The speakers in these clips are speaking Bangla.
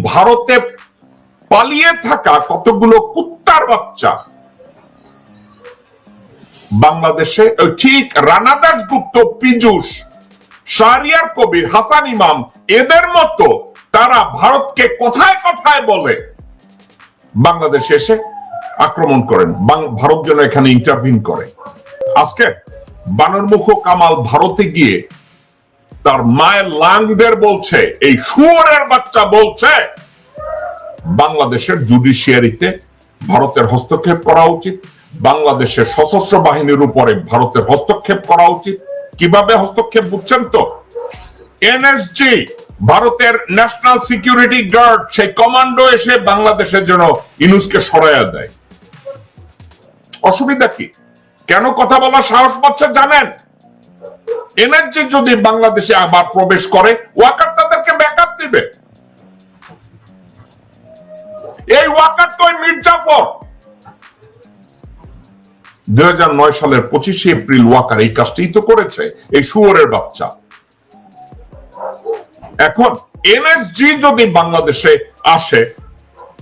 ভারতে পালিয়ে থাকা কতগুলো কুত্তার বাচ্চা বাংলাদেশে ঠিক রানা দাশগুপ্ত, পীযূষ, শাহরিয়ার কবির, হাসান ইমাম এদের মতো তারা ভারতকে কোথায় কোথায় বলে বাংলাদেশে এসে আক্রমণ করেন, ভারত যেন এখানে ইন্টারভিন করে। আজকে বানরমুখ কামাল ভারতে গিয়ে তার মায়ের লাংদের বলছে, এই শুয়োরের বাচ্চা বলছে বাংলাদেশের জুডিশিয়ারিতে ভারতের হস্তক্ষেপ করা উচিত, বাংলাদেশের সশস্ত্র বাহিনীর উপরে ভারতের হস্তক্ষেপ করা উচিত। কিভাবে হস্তক্ষেপ বুঝছেন তো? এনএসজি, ভারতের ন্যাশনাল সিকিউরিটি গার্ড, সেই কমান্ডো এসে বাংলাদেশের জন্য ইউনূসকে সরাইয়া দেয়। অসুবিধা কি? কেন কথা বলার সাহস পাচ্ছে জানেন? এনএসজি যদি বাংলাদেশে আবার প্রবেশ করে, ওয়াকার তাদেরকে ব্যাকআপ দিবে। এই ওয়াকার তো মীর জাফর 2009 সালের 25 এপ্রিল ওয়াকার এই কাজটি তো করেছে, এই শুয়োরের বাচ্চা। এখন এনএসজি যদি বাংলাদেশে আসে,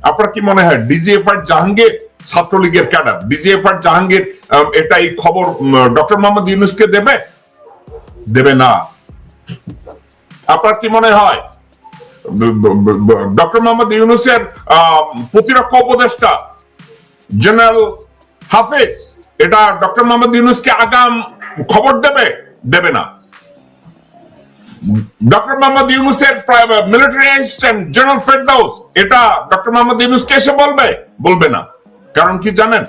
আপনার কি মনে হয় ডিজিএফআই জাহাঙ্গীর ছাত্রলীগের ক্যাডার, ডিজিএফআই জাহাঙ্গীর এটা এই খবর ডক্টর মোহাম্মদ ইউনূসকে দেবে? দেবে না। আপনার কি মনে হয় ডক্টর মোহাম্মদ ইউনূসের প্রতিরক্ষা উপদেষ্টা জেনারেল হাফেজ এটা ডক্টর মোহাম্মদ ইউনূসকে আগাম খবর দেবে? দেবে না। ডক্টর মোহাম্মদ ইউনূসের মিলিটারি অ্যাসিস্ট্যান্ট জেনারেল ফেরদৌস এটা ডক্টর মোহাম্মদ ইউনূসকে এসে বলবে? বলবে না। কারণ কি জানেন?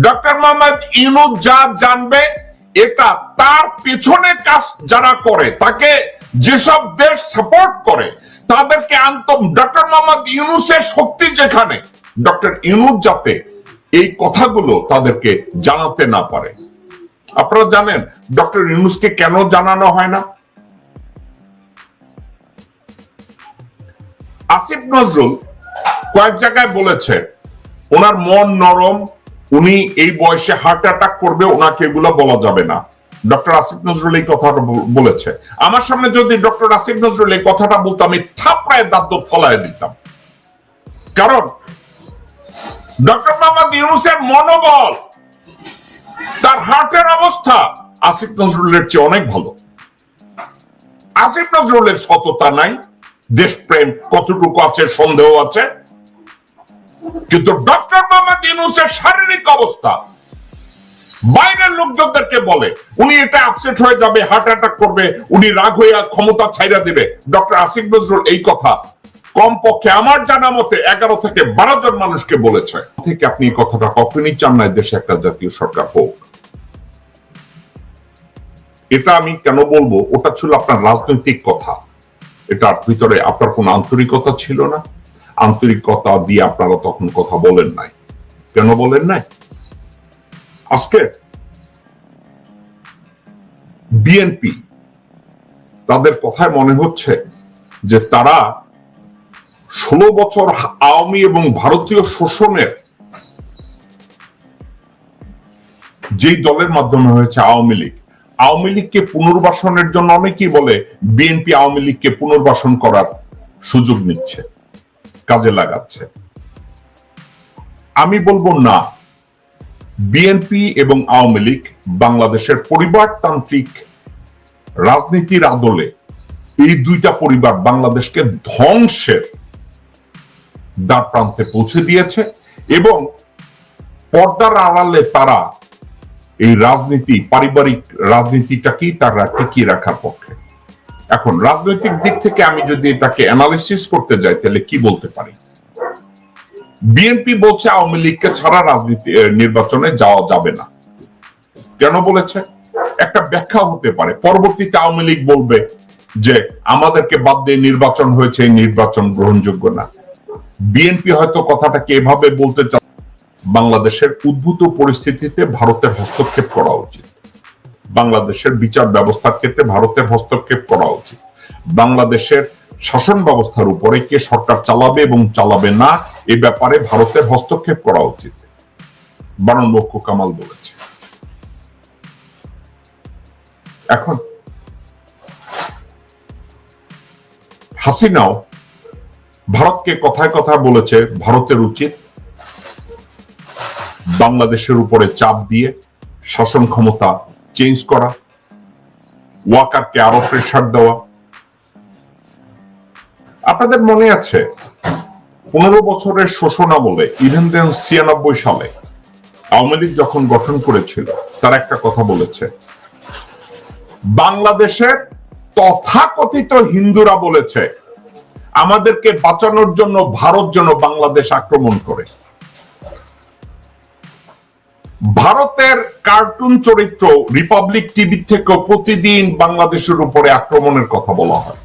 ডক্টর মোহাম্মদ ইউনূস যা জানবে, এটা তার পিছনে কাজ যারা করে, তাকে যেসব দেশ সাপোর্ট করে তাদেরকে ডক্টর মোহাম্মদ ইউনূসের শক্তি যেখানে, ডক্টর ইউনূস যাতে এই কথাগুলো তাদেরকে জানাতে না পারে। আপনারা জানেন ডক্টর ইউনূসকে কেন জানানো হয় না? আসিফ নজরুল কয়েক জায়গায় বলেছে ওনার মন নরম, উনি এই বয়সে হার্ট অ্যাটাক করবে, ওনাকে এগুলো বলা যাবে না। ডক্টর আসিফ নজরুল এই কথাটা বলেছে। আমার সামনে যদি ডক্টর আসিফ নজরুল এই কথাটা বলতো, আমি থাপড়ায় দাঁত ফলায় দিতাম। কারণ ডক্টর মোহাম্মদ ইউনূসের মনোবল, তার হার্টের অবস্থা আসিফ নজরুলের চেয়ে অনেক ভালো। আসিফ নজরুলের সততা নাই, দেশপ্রেম কতটুকু আছে সন্দেহ আছে, কিন্তু ডক্টর মোহাম্মদ ইউনূসের শারীরিক অবস্থা বাইরের লোকজনদেরকে বলে উনি এটা আপসেট হয়ে যাবে, হার্ট অ্যাটাক করবে, উনি রাগ হয়ে ক্ষমতা ছাইরা দিবে। ডক্টর আসিফ নজরুল এই কথা কমপক্ষে আমার জানা মতে 11 থেকে 12 জন মানুষকে বলেছে। থেকে আপনি এই কথাটা কখনই চান না দেশে একটা জাতীয় সরকার হোক। এটা আমি কেন বলবো? ওটা ছিল আপনার রাজনৈতিক কথা, এটার ভিতরে আপনার কোন আন্তরিকতা ছিল না। আন্তরিকতা দিয়ে আপনারা তখন কথা বলেন নাই। কেন বলেন নাই? আজকে বিএনপি তাদের কথায় মনে হচ্ছে যে তারা 16 বছর আওয়ামী এবং ভারতীয় শোষণের যেই দলের মাধ্যমে হয়েছে আওয়ামী লীগ, আওয়ামী লীগকে পুনর্বাসনের জন্য অনেকেই বলে বিএনপি আওয়ামী লীগকে পুনর্বাসন করার সুযোগ নিচ্ছে, কাজে লাগাচ্ছে। আমি বলবো না, বিএনপি এবং আওয়ামী লীগ বাংলাদেশের পরিবারতান্ত্রিক রাজনীতির আদলে এই দুইটা পরিবার বাংলাদেশকে ধ্বংসের দ্বার প্রান্তে পৌঁছে দিয়েছে এবং পর্দার আড়ালে তারা এই রাজনীতি, পারিবারিক রাজনীতিটাকেই তারা টিকিয়ে রাখার পক্ষে। এখন রাজনৈতিক দিক থেকে আমি যদি এটাকে অ্যানালিসিস করতে যাই তাহলে কি বলতে পারি? বিএনপি বলছে আওয়ামী লীগকে ছাড়া রাজনীতি নির্বাচনে যাওয়া যাবে না। কেন বলেছে? একটা ব্যাখ্যা হতে পারে, পরবর্তীতে আওয়ামী লীগ বলবে যে আমাদেরকে বাদ দিয়ে নির্বাচন হয়েছে, এই নির্বাচন গ্রহণযোগ্য না। বিএনপি হয়তো কথাটাকে এভাবে বলতে চায় বাংলাদেশের উদ্ভূত পরিস্থিতিতে ভারতের হস্তক্ষেপ করা উচিত, বাংলাদেশের বিচার ব্যবস্থার ক্ষেত্রে ভারতের হস্তক্ষেপ করা উচিত, বাংলাদেশের শাসন ব্যবস্থার উপরে কে সরকার চালাবে এবং চালাবে না এ ব্যাপারে ভারতের হস্তক্ষেপ করা উচিত, বানরমুখ কামাল বলেছে। এখন হাসিনাও ভারতকে কথায় কথায় বলেছে ভারতের উচিত বাংলাদেশের উপরে চাপ দিয়ে শাসন ক্ষমতা চেঞ্জ করা, ওয়াকারকে আরো প্রেসার দেওয়া। আপনাদের মনে আছে 15 বছরের শোষণ আমলে ইভেন দেন 96 সালে আওয়ামী লীগ যখন গঠন করেছিল তার একটা কথা বলেছে, বাংলাদেশের তথাকথিত হিন্দুরা বলেছে আমাদেরকে বাঁচানোর জন্য ভারত যেন বাংলাদেশ আক্রমণ করে। ভারতের কার্টুন চরিত্র রিপাবলিক টিভি থেকে প্রতিদিন বাংলাদেশের উপরে আক্রমণের কথা বলা হয়।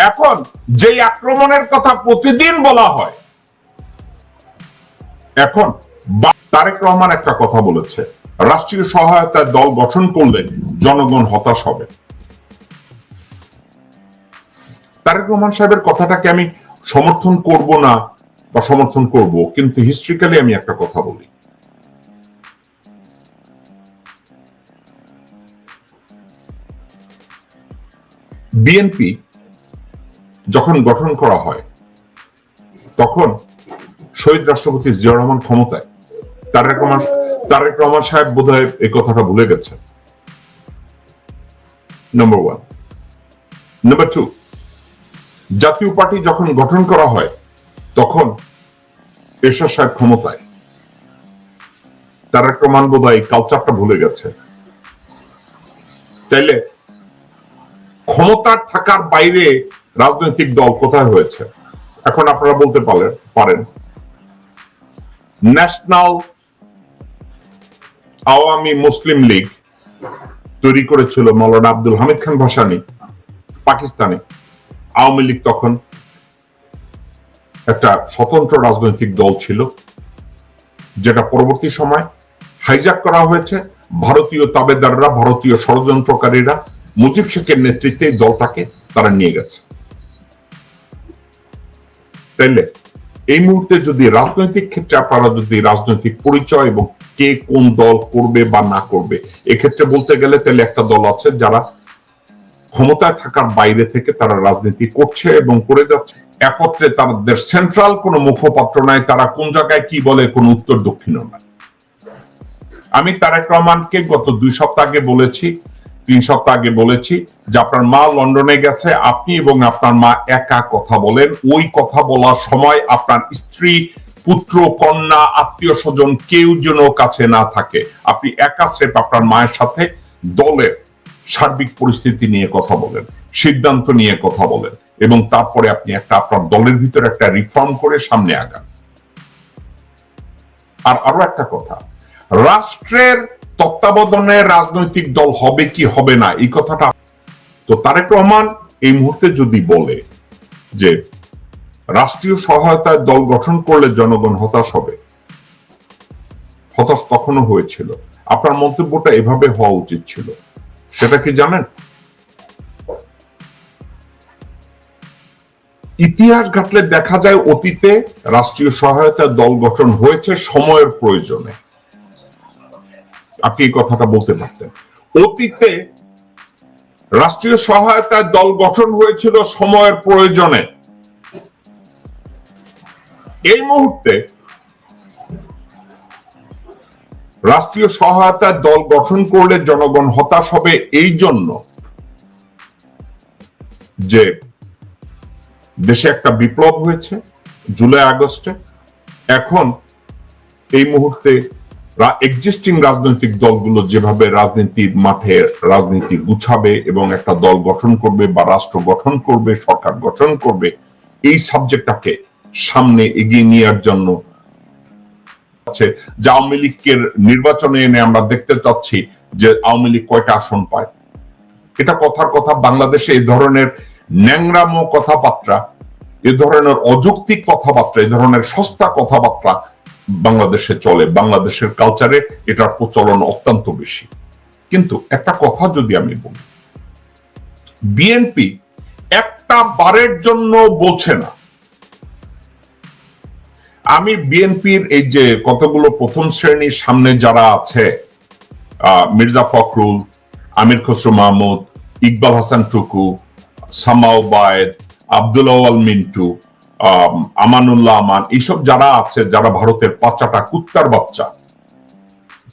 এখন যেই আক্রমণের কথা প্রতিদিন বলা হয়, এখন তারেক রহমান একটা কথা বলেছে, রাষ্ট্রীয় সহায়তায় দল গঠন করলে জনগণ হতাশ হবে। তারেক রহমান সাহেবের কথাটাকে আমি সমর্থন করব না বা সমর্থন করব, কিন্তু হিস্ট্রিক্যালি আমি একটা কথা বলি, বিএনপি যখন গঠন করা হয় তখন শহীদ রাষ্ট্রপতি জিয়াউর রহমান ক্ষমতায়, তারেক রহমান সাহেব বোধহয় এই কথাটা ভুলে গেছে। Number one. নাম্বার টু, জাতীয় পার্টি যখন গঠন করা হয় তখন এরশাদ সাহেব ক্ষমতায়, তারেক রহমান বোধহয় কালচারটা ভুলে গেছে। তাইলে ক্ষমতার থাকার বাইরে রাজনৈতিক দল কোথায় হয়েছে? এখন আপনারা বলতে পারেন ন্যাশনাল আওয়ামী মুসলিম লীগ তৈরি করেছিল মাওলানা আব্দুল হামিদ খান ভাসানী পাকিস্তানে। আওয়ামী লীগ তখন একটা স্বতন্ত্র রাজনৈতিক দল ছিল, যেটা পরবর্তী সময় হাইজ্যাক করা হয়েছে ভারতীয় তাবেদাররা, ভারতীয় ষড়যন্ত্রকারীরা মুজিব শেখের নেতৃত্বে দলটাকে তারা নিয়ে গেছে। তাইলে এই মুহূর্তে যদি রাজনৈতিক ক্ষেত্রে আপনারা যদি রাজনৈতিক পরিচয় এবং কে কোন দল করবে বা না করবে, এক্ষেত্রে বলতে গেলে তাহলে একটা দল আছে যারা ক্ষমতায় থাকার বাইরে থেকে তারা রাজনীতি করছে এবং করে যাচ্ছে। একত্রে তাদের সেন্ট্রাল কোনো মুখপাত্র নাই, তারা কোন জায়গায় কি বলে কোনো উত্তর দক্ষিণও নাই। আমি তারেক রহমানকে গত 2 সপ্তাহ আগে বলেছি, 3 সপ্তাহ আগে বলেছি যে আপনার মা লন্ডনে গেছে, আপনি এবং আপনার মা একা কথা বলেন। ওই কথা বলার সময় আপনার স্ত্রী, পুত্র, কন্যা, আত্মীয় স্বজন কেউ যেন কাছে না থাকে। আপনি একা স্রেফ আপনার মায়ের সাথে দলের সার্বিক পরিস্থিতি নিয়ে কথা বলেন, সিদ্ধান্ত নিয়ে কথা বলেন, এবং তারপরে আপনি একটা আপনার দলের ভিতরে একটা রিফর্ম করে সামনে আগান। আর আরো একটা কথা, রাষ্ট্রের তত্ত্বাবধানে রাজনৈতিক দল হবে কি হবে না এই কথাটা তো তারেক রহমান এই মুহূর্তে যদি বলে যে রাষ্ট্রীয় সহায়তায় দল গঠন করলে জনগণ হতাশ হবে, হতাশ তখনও হয়েছিল। আপনার মন্তব্যটা এভাবে হওয়া উচিত ছিল, সেটা কি জানেন? ইতিহাস ঘাটলে দেখা যায় অতীতে রাষ্ট্রীয় সহায়তায় দল গঠন হয়েছে সময়ের প্রয়োজনে। আপনি এই কথাটা বলতে পারতেন, অতীতে রাষ্ট্রীয় সহায়তায় দল গঠন হয়েছিল সময়ের প্রয়োজনে। এই মুহূর্তে রাষ্ট্রীয় সহায়তায় দল গঠন করলে জনগণ হতাশ হবে এই জন্য যে দেশে একটা বিপ্লব হয়েছে জুলাই আগস্টে। এখন এই মুহূর্তে এক্সিস্টিং রাজনৈতিক দলগুলো যেভাবে রাজনীতির মাঠে রাজনীতি গুছাবে এবং একটা দল গঠন করবে বা রাষ্ট্র গঠন করবে, সরকার গঠন করবে, এই সাবজেক্টটাকে সামনে এগিয়ে নেওয়ার জন্য যে আওয়ামী লীগের নির্বাচনে এনে আমরা দেখতে চাচ্ছি যে আওয়ামী লীগ কয়টা আসন পায়। এটা কথার কথা। বাংলাদেশে এই ধরনের ন্যাংরামো কথাবার্তা, এ ধরনের অযৌক্তিক কথাবার্তা, এই ধরনের সস্তা কথাবার্তা বাংলাদেশে চলে। বাংলাদেশের কালচারে এটার প্রচলন অত্যন্ত বেশি। কিন্তু একটা কথা যদি আমি বলি, বিএনপি একটা বারের জন্য বলছে না। আমি বিএনপির এই যে কতগুলো প্রথম শ্রেণীর সামনে যারা আছে, মির্জা ফখরুল, আমির খসরু মাহমুদ, ইকবাল হাসান টুকু, সামাও বায়েদ, আব্দুল আওয়াল মিন্টু, আমানুল্লাহ আমান, এইসব যারা আছে, যারা ভারতের পাচাটা কুত্তার বাচ্চা,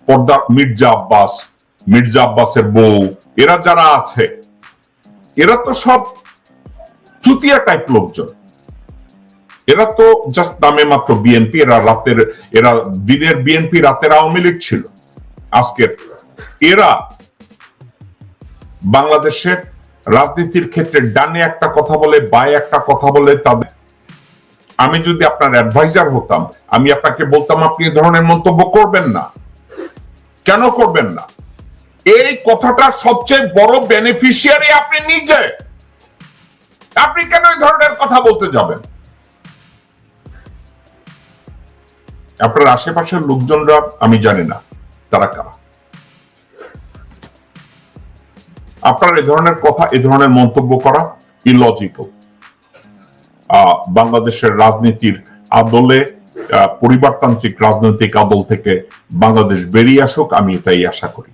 পর্দা মির্জা আব্বাসের বউ, এরা যারা আছে, এরা তো সব চুতিয়া টাইপ লোকজন। এরা তো জাস্ট নামে মাত্র বিএনপি, এরা দিনের বিএনপি, রাতের আওয়ামী লীগ ছিল আজকের। এরা বাংলাদেশের রাজনীতির ক্ষেত্রে ডানে একটা কথা বলে, বায়ে একটা কথা বলে। তাদের আমি যদি আপনার অ্যাডভাইজার হতাম, আমি আপনাকে বলতাম আপনি এই ধরনের মন্তব্য করবেন না। কেন করবেন না? এই কথাটার সবচেয়ে বড় বেনিফিশিয়ারি আপনি নিজে। আপনি কেন এই ধরনের কথা বলতে যাবেন? আপনার আশেপাশের লোকজনরা আমি জানি না তারা কারা। আপনার এই ধরনের কথা, এই ধরনের মন্তব্য করা ইলজিক্যাল। বাংলাদেশের রাজনীতির আদলে, পরিবারতান্ত্রিক রাজনৈতিক আদল থেকে বাংলাদেশ বেরিয়ে আসুক, আমি এটাই আশা করি।